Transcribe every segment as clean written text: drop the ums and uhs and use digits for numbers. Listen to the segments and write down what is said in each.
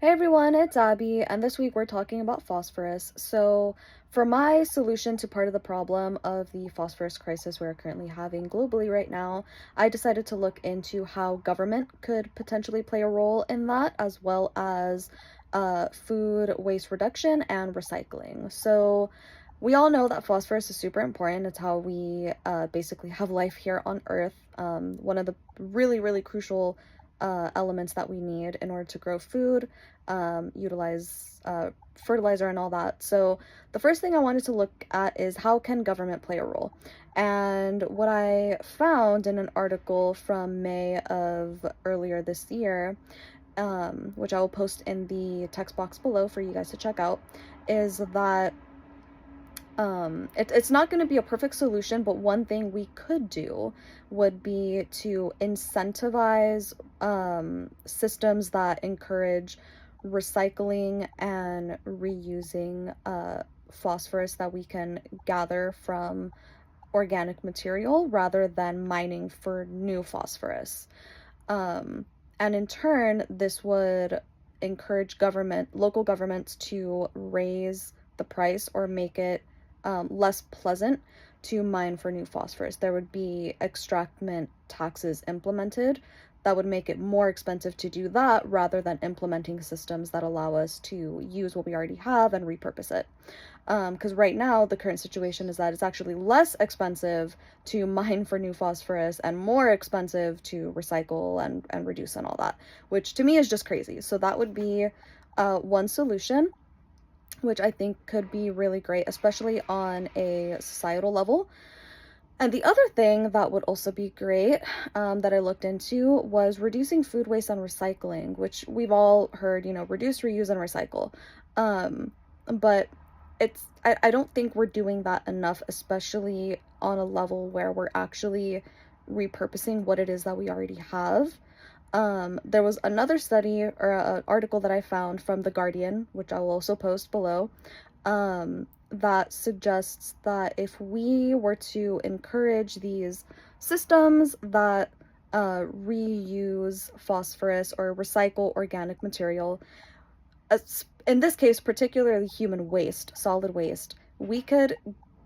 Hey everyone, it's Abby, and this week we're talking about phosphorus. So, for my solution to part of the problem of the phosphorus crisis we're currently having globally right now, I decided to look into how government could potentially play a role in that, as well as food waste reduction and recycling. So, we all know that phosphorus is super important. It's how we basically have life here on Earth. One of the really crucial elements that we need in order to grow food, utilize fertilizer and all that. So the first thing I wanted to look at is how can government play a role? And what I found in an article from May of earlier this year, which I will post in the text box below for you guys to check out, is that it's not going to be a perfect solution, but one thing we could do would be to incentivize systems that encourage recycling and reusing phosphorus that we can gather from organic material rather than mining for new phosphorus. And in turn, this would encourage local governments to raise the price or make it less pleasant to mine for new phosphorus. There would be extractment taxes implemented that would make it more expensive to do that rather than implementing systems that allow us to use what we already have and repurpose it. Because right now, the current situation is that it's actually less expensive to mine for new phosphorus and more expensive to recycle and reduce and all that, which to me is just crazy. So that would be one solution, which I think could be really great, especially on a societal level. And the other thing that would also be great that I looked into was reducing food waste and recycling, which we've all heard, reduce, reuse, and recycle. But I don't think we're doing that enough, especially on a level where we're actually repurposing what it is that we already have. There was another study or an article that I found from The Guardian, which I will also post below, that suggests that if we were to encourage these systems that reuse phosphorus or recycle organic material, in this case, particularly human waste, solid waste, we could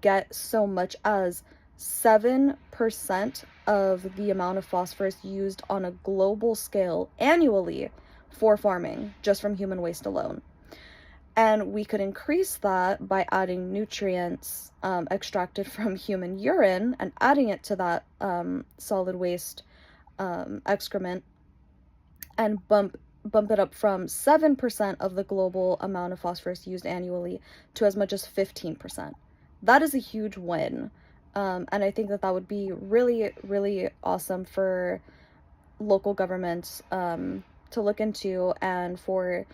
get so much as 7% of the amount of phosphorus used on a global scale annually for farming, just from human waste alone. And we could increase that by adding nutrients extracted from human urine and adding it to that solid waste excrement, and bump it up from 7% of the global amount of phosphorus used annually to as much as 15%. That is a huge win. And I think that would be really awesome for local governments to look into, and for,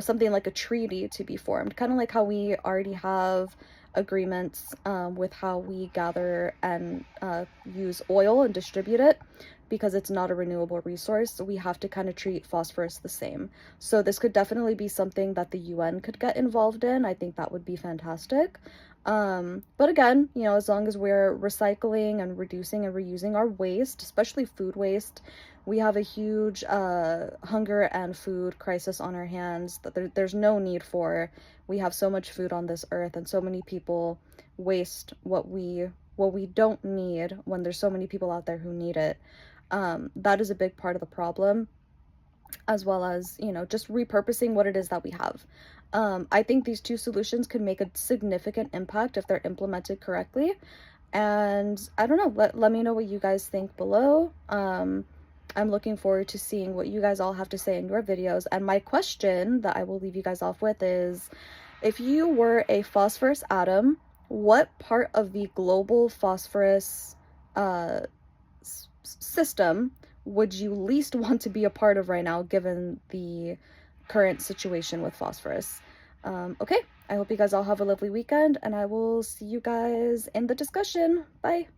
something like a treaty to be formed, kind of like how we already have agreements with how we gather and use oil and distribute it. Because it's not a renewable resource, we have to kind of treat phosphorus the same. So this could definitely be something that the UN could get involved in. I think that would be fantastic. But again, as long as we're recycling and reducing and reusing our waste, especially food waste, we have a huge hunger and food crisis on our hands that there's no need for. We have so much food on this earth, and so many people waste what we don't need when there's so many people out there who need it. That is a big part of the problem, as well as, just repurposing what it is that we have. I think these two solutions could make a significant impact if they're implemented correctly. And I don't know, let me know what you guys think below. I'm looking forward to seeing what you guys all have to say in your videos. And my question that I will leave you guys off with is, if you were a phosphorus atom, what part of the global phosphorus system would you least want to be a part of right now, given the current situation with phosphorus? Okay, I hope you guys all have a lovely weekend, and I will see you guys in the discussion. Bye.